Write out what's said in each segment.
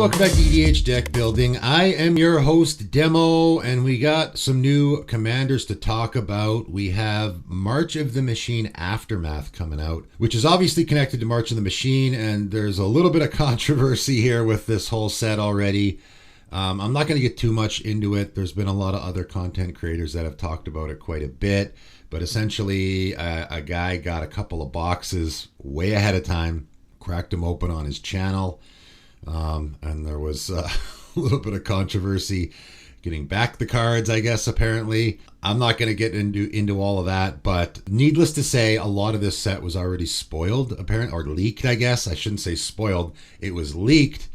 welcome back to EDH Deck Building. I am your host, Demo, and we got some new commanders to talk about. We have March of the Machine Aftermath coming out, which is obviously connected to March of the Machine, and there's a little bit of controversy here with this whole set already. I'm not going to get too much into it. There's been a lot of other content creators that have talked about it quite a bit, but essentially a guy got a couple of boxes way ahead of time, cracked them open on his channel, and there was a little bit of controversy getting back the cards, I guess, apparently. I'm not going to get into all of that, but needless to say, a lot of this set was already spoiled, apparently, or leaked, I guess. I shouldn't say spoiled. It was leaked.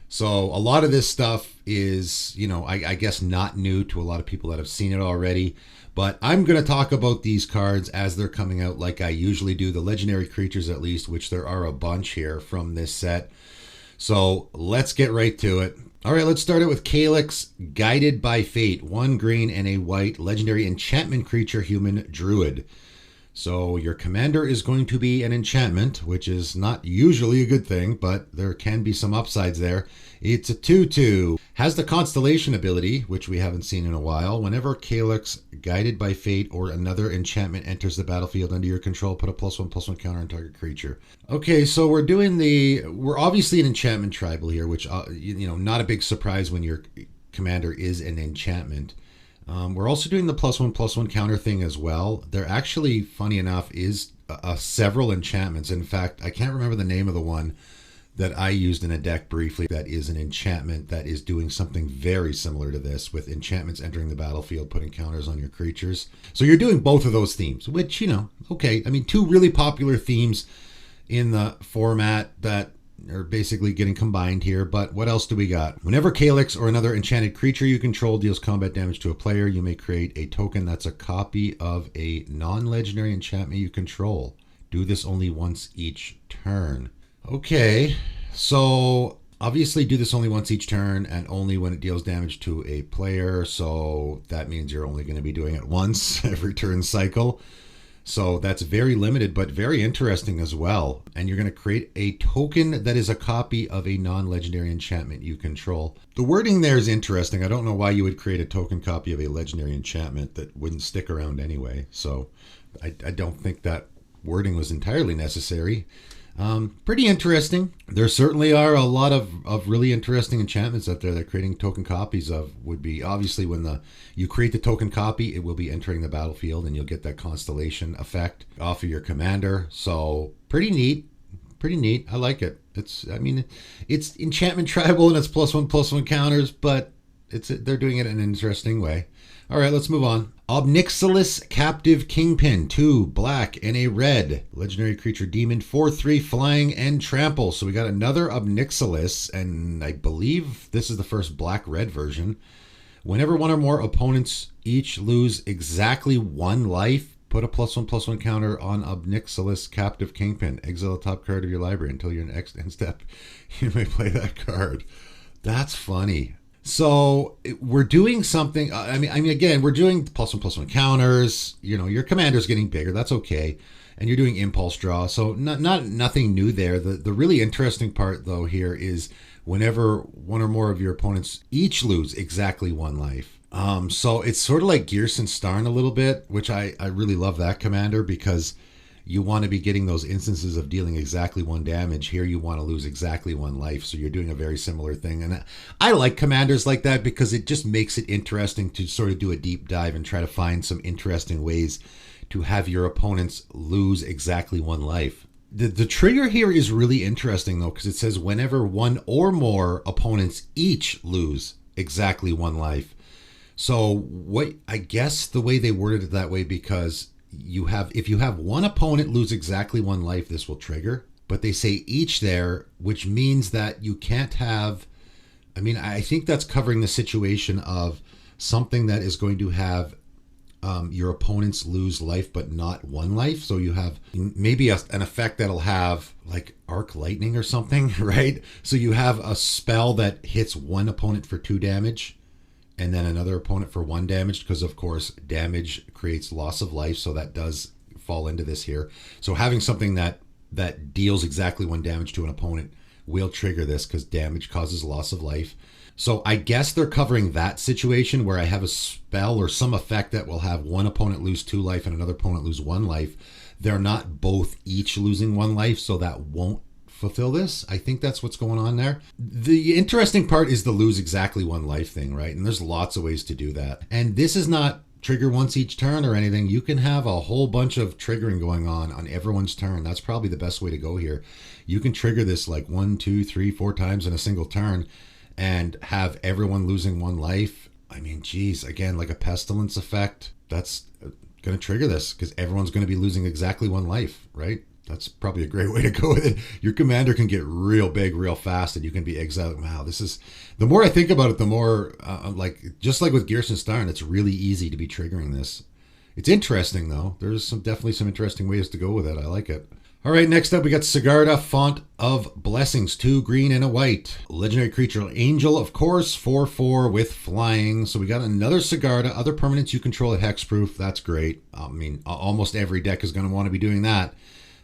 So a lot of this stuff is, I guess not new to a lot of people that have seen it already. But I'm going to talk about these cards as they're coming out like I usually do. The legendary creatures, at least, which there are a bunch here from this set. So let's get right to it. All right, let's start it with Calyx, Guided by Fate. 1 green and a white legendary enchantment creature, human druid. So your commander is going to be an enchantment, which is not usually a good thing, but there can be some upsides there. It's a 2/2. Has the Constellation ability, which we haven't seen in a while. Whenever Calyx, Guided by Fate, or another enchantment enters the battlefield under your control, put a +1/+1 counter on target creature. Okay, so we're obviously an enchantment tribal here, which, not a big surprise when your commander is an enchantment. We're also doing the +1/+1 counter thing as well. There actually, funny enough, is several enchantments. In fact, I can't remember the name of the one that I used in a deck briefly that is an enchantment that is doing something very similar to this, with enchantments entering the battlefield, putting counters on your creatures. So you're doing both of those themes, which, okay. I mean, two really popular themes in the format that are basically getting combined here, but what else do we got? Whenever Calyx or another enchanted creature you control deals combat damage to a player, you may create a token that's a copy of a non-legendary enchantment you control. Do this only once each turn. Okay, so obviously do this only once each turn and only when it deals damage to a player, so that means you're only going to be doing it once every turn cycle. So that's very limited, but very interesting as well. And you're going to create a token that is a copy of a non-legendary enchantment you control. The wording there is interesting. I don't know why you would create a token copy of a legendary enchantment that wouldn't stick around anyway. So I don't think that wording was entirely necessary. Pretty interesting. There certainly are a lot of really interesting enchantments out there that creating token copies of would be. Obviously, when you create the token copy, it will be entering the battlefield and you'll get that constellation effect off of your commander. So pretty neat. I like it. It's enchantment tribal and it's +1/+1 counters, but they're doing it in an interesting way. All right, let's move on. Obnixilis Captive Kingpin, 2 black and a red. Legendary creature demon, 4/3 flying and trample. So we got another Obnixilis, and I believe this is the first black-red version. Whenever one or more opponents each lose exactly 1 life, put a +1/+1 counter on Obnixilis Captive Kingpin. Exile the top card of your library until your next end step. You may play that card. That's funny. So we're doing something. Again, we're doing +1/+1 counters. Your commander's getting bigger. That's okay, and you're doing impulse draw. So nothing new there. The really interesting part though here is whenever one or more of your opponents each lose exactly 1 life. So it's sort of like Gearson Starn a little bit, which I really love that commander because you want to be getting those instances of dealing exactly 1 damage. Here you want to lose exactly 1 life, so you're doing a very similar thing. And I like commanders like that because it just makes it interesting to sort of do a deep dive and try to find some interesting ways to have your opponents lose exactly 1 life. The trigger here is really interesting, though, because it says whenever 1 or more opponents each lose exactly 1 life. So I guess the way they worded it that way, because if you have 1 opponent lose exactly 1 life, this will trigger. But they say each there, which means that you can't have. I think that's covering the situation of something that is going to have your opponents lose life but not 1 life. So you have maybe an effect that'll have like arc lightning or something, right? So you have a spell that hits 1 opponent for 2 damage and then another opponent for 1 damage, because of course damage creates loss of life, so that does fall into this here. So having something that deals exactly 1 damage to an opponent will trigger this because damage causes loss of life. So I guess they're covering that situation where I have a spell or some effect that will have one opponent lose 2 life and another opponent lose 1 life. They're not both each losing 1 life, so that won't fulfill this. I think that's what's going on there. The interesting part is the lose exactly 1 life thing, right? And there's lots of ways to do that. And this is not trigger once each turn or anything. You can have a whole bunch of triggering going on everyone's turn. That's probably the best way to go here. You can trigger this like 1, 2, 3, 4 times in a single turn and have everyone losing 1 life. I mean, geez, again, like a pestilence effect, that's going to trigger this because everyone's going to be losing exactly 1 life, right? That's probably a great way to go with it. Your commander can get real big real fast and you can be exiled. Wow, this is, the more I think about it, the more, just like with Gearson Starn, it's really easy to be triggering this. It's interesting though. There's definitely some interesting ways to go with it. I like it. All right, next up we got Cigarda, Font of Blessings, 2 green and a white. Legendary creature, Angel, of course, 4/4 with flying. So we got another Cigarda, other permanents you control at hexproof. That's great. I mean, almost every deck is going to want to be doing that.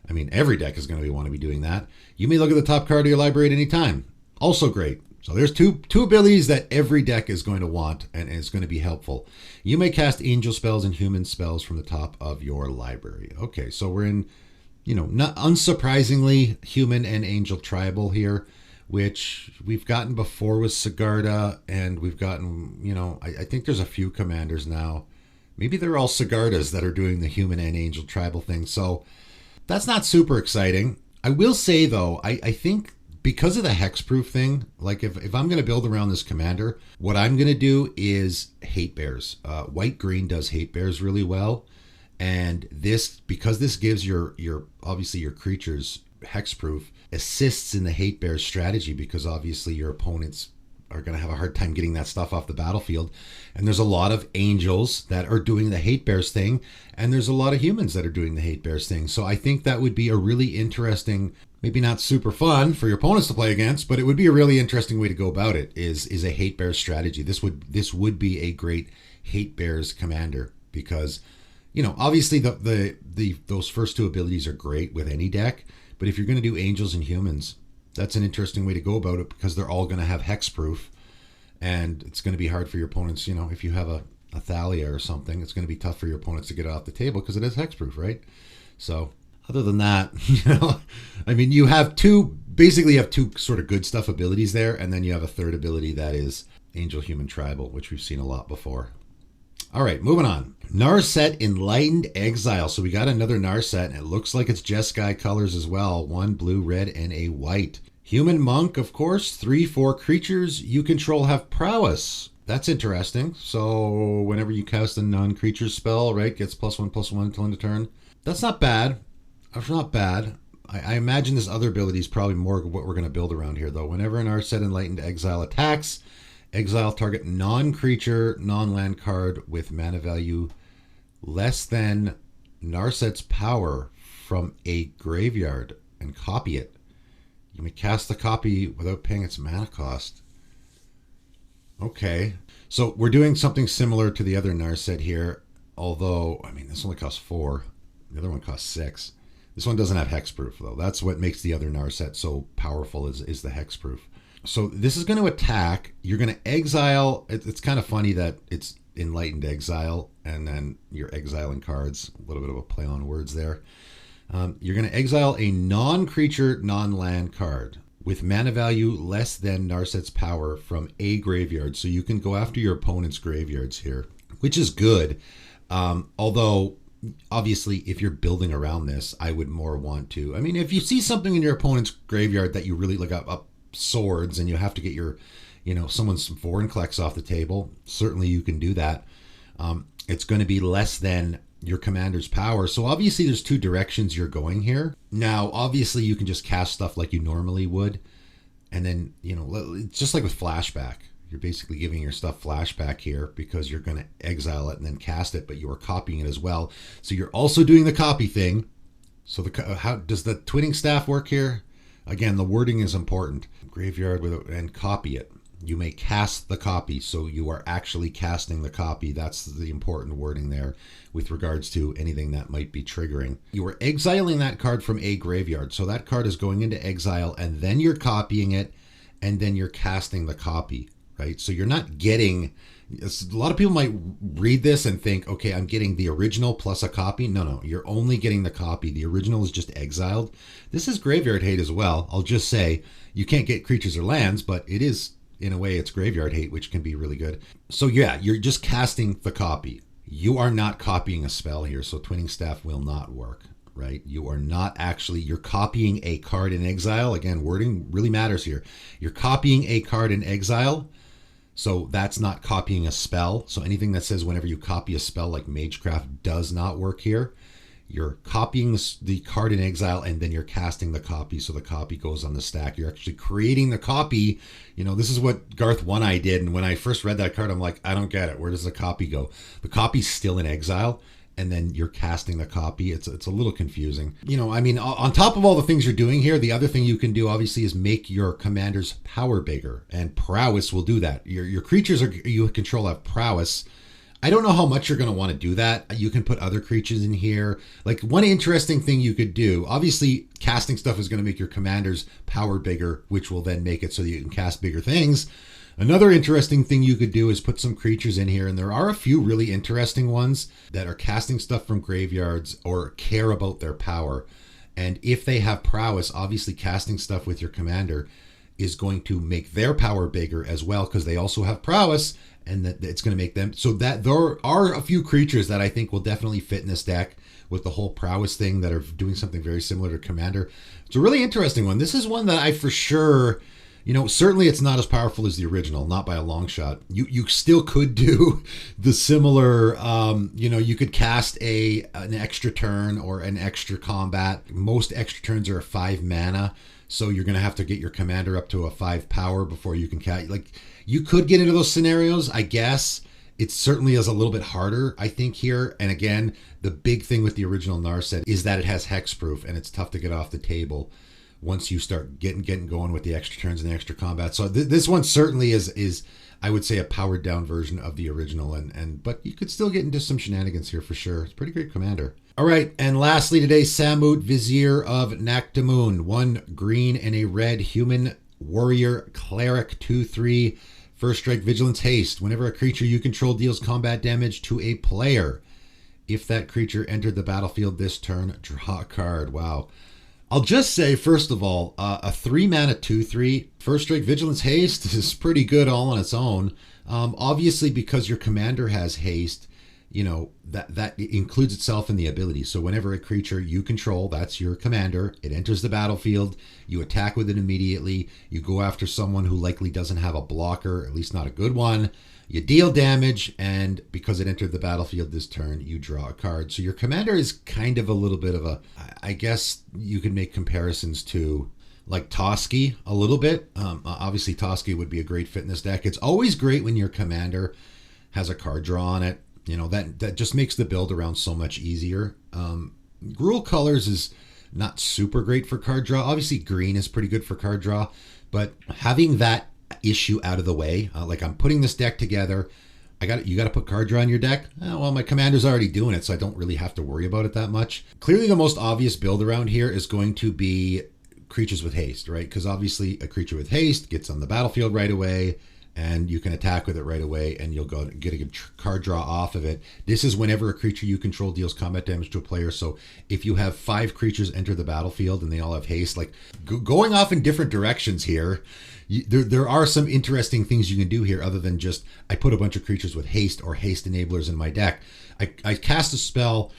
I mean, every deck is going to want to be doing that. You may look at the top card of your library at any time. Also great. So there's two abilities that every deck is going to want and is going to be helpful. You may cast angel spells and human spells from the top of your library. Okay, so we're in, not unsurprisingly, human and angel tribal here, which we've gotten before with Cigarda, and we've gotten, I think there's a few commanders now. Maybe they're all Cigardas that are doing the human and angel tribal thing. So that's not super exciting. I will say, though, I think because of the hexproof thing, like if I'm going to build around this commander, what I'm going to do is hate bears. White-green does hate bears really well. And because this gives your obviously your creatures hexproof, assists in the hate bears strategy because obviously your opponents are going to have a hard time getting that stuff off the battlefield. And there's a lot of angels that are doing the hate bears thing, and there's a lot of humans that are doing the hate bears thing. So I think that would be a really interesting, maybe not super fun for your opponents to play against, but it would be a really interesting way to go about it, is a hate bears strategy. This would be a great hate bears commander because, obviously those first 2 abilities are great with any deck, but if you're going to do angels and humans, that's an interesting way to go about it because they're all going to have hexproof, and it's going to be hard for your opponents. If you have a Thalia or something, it's going to be tough for your opponents to get it off the table because it is hexproof, right? So other than that, I mean, you have basically have 2 sort of good stuff abilities there, and then you have a third ability that is Angel Human Tribal, which we've seen a lot before. All right, moving on. Narset Enlightened Exile. So we got another Narset, and it looks like it's Jeskai colors as well. 1 blue, red, and a white. Human Monk, of course. 3/4 creatures you control have prowess. That's interesting. So whenever you cast a non-creature spell, right, gets +1/+1 until end of turn. That's not bad. That's not bad. I imagine this other ability is probably more of what we're going to build around here, though. Whenever an Narset Enlightened Exile attacks, exile target non-creature, non-land card with mana value less than Narset's power from a graveyard and copy it. You may cast the copy without paying its mana cost. Okay. So we're doing something similar to the other Narset here, although, I mean, this only costs 4. The other one costs 6. This one doesn't have hexproof, though. That's what makes the other Narset so powerful is the hexproof. So this is going to attack. You're going to exile. It's kind of funny that it's Enlightened Exile, and then you're exiling cards. A little bit of a play on words there. You're going to exile a non-creature, non-land card with mana value less than Narset's power from a graveyard. So you can go after your opponent's graveyards here, which is good. Although, obviously, if you're building around this, I would more want to. I mean, if you see something in your opponent's graveyard that you really look up swords and you have to get your, someone's foreign Calyx off the table, certainly you can do that. It's going to be less than your commander's power. So obviously there's 2 directions you're going here. Now, obviously you can just cast stuff like you normally would. And then, it's just like with flashback. You're basically giving your stuff flashback here because you're going to exile it and then cast it, but you are copying it as well. So you're also doing the copy thing. So how does the twinning staff work here? Again, the wording is important. Graveyard and copy it. You may cast the copy, so you are actually casting the copy. That's the important wording there with regards to anything that might be triggering. You are exiling that card from a graveyard. So that card is going into exile, and then you're copying it, and then you're casting the copy, right? So you're not getting... A lot of people might read this and think, okay, I'm getting the original plus a copy. No, you're only getting the copy. The original is just exiled. This is graveyard hate as well. I'll just say you can't get creatures or lands, but it is, in a way, it's graveyard hate, which can be really good. So yeah, you're just casting the copy. You are not copying a spell here, so Twinning Staff will not work, right? You are not actually, you're copying a card in exile. Again, wording really matters here. You're copying a card in exile. So that's not copying a spell. So anything that says whenever you copy a spell like Magecraft does not work here. You're copying the card in exile, and then you're casting the copy, so the copy goes on the stack. You're actually creating the copy. You know, this is what Garth One Eye did, and when I first read that card, I'm like, I don't get it. Where does the copy go? The copy's still in exile, and then you're casting the copy. It's a little confusing. You know, I mean, on top of all the things you're doing here, the other thing you can do, obviously, is make your commander's power bigger, and prowess will do that. Your creatures you control have prowess. I don't know how much you're going to want to do that. You can put other creatures in here. Like, one interesting thing you could do, obviously, casting stuff is going to make your commander's power bigger, which will then make it so that you can cast bigger things. Another interesting thing you could do is put some creatures in here, and there are a few really interesting ones that are casting stuff from graveyards or care about their power. And if they have prowess, obviously casting stuff with your commander is going to make their power bigger as well, because they also have prowess, and that it's going to make them so that there are a few creatures that I think will definitely fit in this deck with the whole prowess thing that are doing something very similar to commander. It's a really interesting one. This is one that I for sure, you know, certainly it's not as powerful as the original, not by a long shot. You still could do the similar, you know, you could cast an extra turn or an extra combat. Most extra turns are 5 mana, so you're going to have to get your commander up to a 5 power before you can cast. Like, you could get into those scenarios, I guess. It certainly is a little bit harder, I think, here. And again, the big thing with the original Narset is that it has hexproof, and it's tough to get off the table once you start getting going with the extra turns and the extra combat. So this one certainly is I would say a powered down version of the original, but you could still get into some shenanigans here for sure. It's a pretty great commander. All right, and lastly today, Samud Vizier of Naktamun. 1 green and a red human warrior cleric 2/3. First strike, vigilance, haste. Whenever a creature you control deals combat damage to a player, if that creature entered the battlefield this turn, draw a card. Wow. I'll just say, first of all, a 3 mana 2/3 first strike, vigilance, haste is pretty good all on its own. Obviously, because your commander has haste, you know, that includes itself in the ability. So whenever a creature you control, that's your commander, it enters the battlefield, you attack with it immediately, you go after someone who likely doesn't have a blocker, at least not a good one, you deal damage, and because it entered the battlefield this turn, you draw a card. So your commander is kind of a little bit of a, I guess you could make comparisons to like Toski a little bit. Obviously Toski would be a great fit in this deck. It's always great when your commander has a card draw on it. You know, that just makes the build around so much easier. Gruul Colors is not super great for card draw. Obviously, green is pretty good for card draw, but having that issue out of the way, like I'm putting this deck together, you got to put card draw in your deck. Well, my commander's already doing it, so I don't really have to worry about it that much. Clearly, the most obvious build around here is going to be creatures with haste, right? Because obviously, a creature with haste gets on the battlefield right away, and you can attack with it right away, and you'll go get a card draw off of it. This is whenever a creature you control deals combat damage to a player. So if you have 5 creatures enter the battlefield and they all have haste, like going off in different directions here, there are some interesting things you can do here other than just, I put a bunch of creatures with haste or haste enablers in my deck. I cast a spell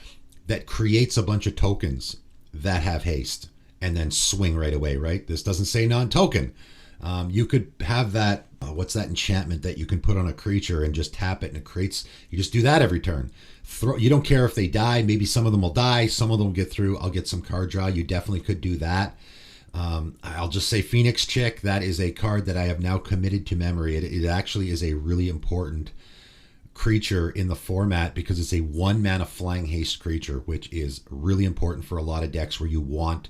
that creates a bunch of tokens that have haste and then swing right away, right? This doesn't say non-token. You could have that, what's that enchantment that you can put on a creature and just tap it and it creates, you just do that every turn. You don't care if they die. Maybe some of them will die. Some of them will get through. I'll get some card draw. You definitely could do that. I'll just say Phoenix Chick. That is a card that I have now committed to memory. It actually is a really important creature in the format because it's a 1 mana flying haste creature, which is really important for a lot of decks where you want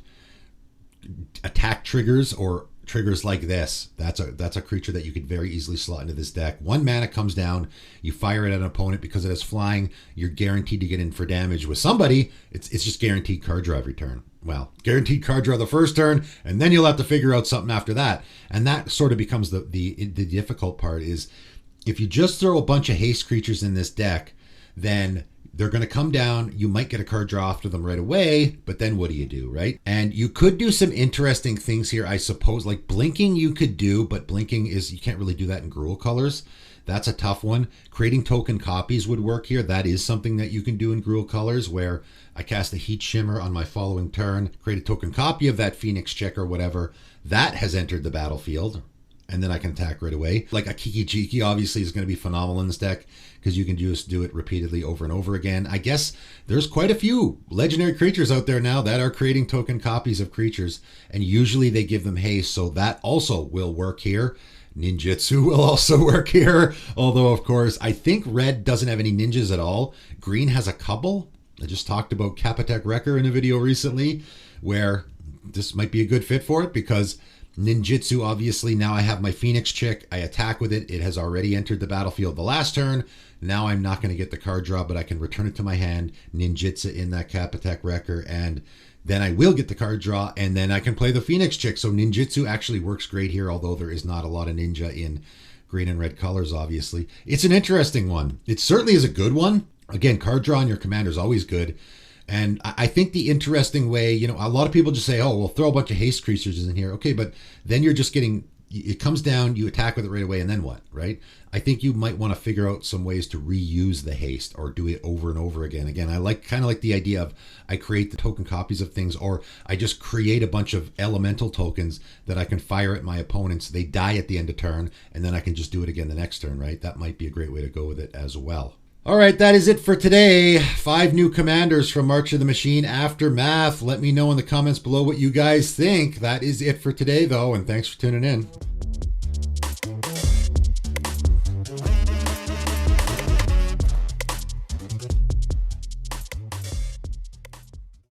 attack triggers or triggers like this. That's a creature that you could very easily slot into this deck. 1 mana comes down, you fire it at an opponent because it has flying, you're guaranteed to get in for damage. With somebody, it's just guaranteed card draw every turn. Well, guaranteed card draw the first turn, and then you'll have to figure out something after that. And that sort of becomes the difficult part is if you just throw a bunch of haste creatures in this deck, then they're going to come down. You might get a card draw after them right away, but then what do you do, right? And you could do some interesting things here, I suppose. Like blinking you could do, but blinking is, you can't really do that in Gruul colors. That's a tough one. Creating token copies would work here. That is something that you can do in Gruul colors, where I cast a Heat Shimmer on my following turn, create a token copy of that Phoenix check or whatever. That has entered the battlefield, and then I can attack right away. Like a Kiki Jiki obviously is going to be phenomenal in this deck because you can just do it repeatedly over and over again. I guess there's quite a few legendary creatures out there now that are creating token copies of creatures, and usually they give them haste, so that also will work here. Ninjutsu will also work here, although of course I think red doesn't have any ninjas at all. Green has a couple. I just talked about Kapatek Wrecker in a video recently where this might be a good fit for it because Ninjutsu, obviously, now I have my Phoenix chick. I attack with it. It has already entered the battlefield the last turn. Now I'm not going to get the card draw, but I can return it to my hand, Ninjutsu in that Kapatek Wrecker, and then I will get the card draw, and then I can play the Phoenix chick. So Ninjutsu actually works great here, although there is not a lot of ninja in green and red colors, obviously. It's an interesting one. It certainly is a good one. Again, card draw on your commander is always good. And I think the interesting way, you know, a lot of people just say, oh, we'll throw a bunch of haste creatures in here. Okay, but then you're just getting, it comes down, you attack with it right away, and then what, right? I think you might want to figure out some ways to reuse the haste or do it over and over again. Again, I kind of like the idea of I create the token copies of things, or I just create a bunch of elemental tokens that I can fire at my opponents. They die at the end of turn, and then I can just do it again the next turn, right? That might be a great way to go with it as well. All right, that is it for today. 5 new commanders from March of the Machine Aftermath. Let me know in the comments below what you guys think. That is it for today, though, and thanks for tuning in.